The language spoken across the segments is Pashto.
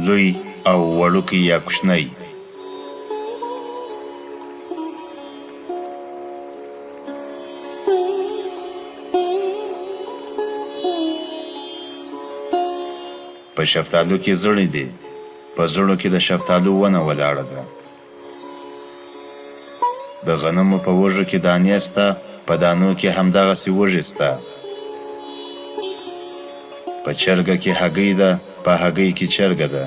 لوی او وړوکی یا کوچنی. په شفتالو کې زړې دي، په زړو کې د شفتالو ونه ولاړه ده. د غنمو په وږو کې دانې سته، په دانو کې همدغسې وږې سته. په چرګه کې هګۍ ده، په هګۍ کې چرګه ده.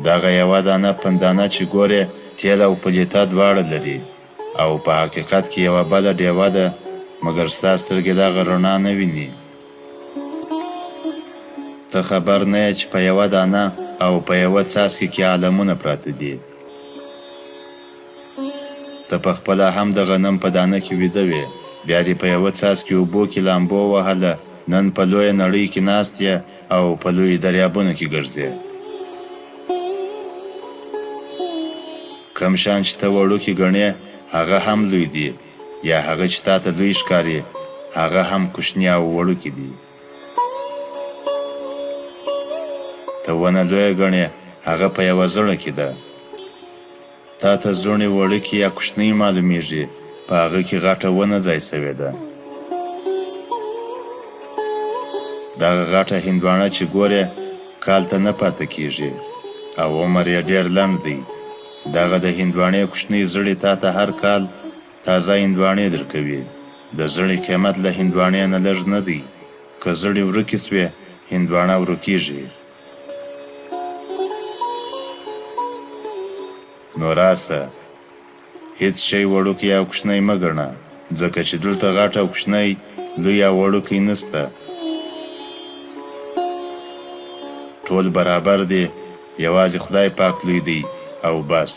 دغه یوه دانه پندانه چې ګورې تیل او پلیته دواړه لري، او په حقیقت کې یوه بده ډیوه ده، مګر ستا سترګې دغه رڼا نه ویني. ته خبر نه یې چې په یوه دانه او په یوه څاڅکي کې عالمونه پراته دي. ته پخپله هم د غنم په دانه کې ویده وې، بیا دې په یوه څاڅکي اوبو کې لامبو وهله، نن په لویه نړۍ کې ناست یې او په لویو دریابونو کې ګرځې. کم شان چې ته وړوکي ګڼې هغه هم لوی دی، یا هغه چې تا ته لوی ښکاري هغه هم کوچني او وړوکي دي. ته ونه لویه ګڼې هغه په یوه زړه کې ده. تا ته زړې وړوکي یا کوچنۍ معلومیږي، په هغه کې غټه ونه ځای سوې ده. دغه غټه هندوانه چې ګورې کال ته نه پاته کیږي او عمر یې ډېر لنډ دی. دغه د هندوانې کوچنۍ زړې تا ته هر کال تازه هندوانې درکوي. د زړې قیمت له هندوانې نه لږ نه دی. که زړې ورکې سوې هندوانه ورکیږي. نو راسه، هیڅ شی وړوکی او کوچنی مه ګڼه، ځکه چې دلته غټ او کوچنی، لوی او وړوکی نسته. ټول برابر دی، یوازې خدای پاک لوی دی او بس.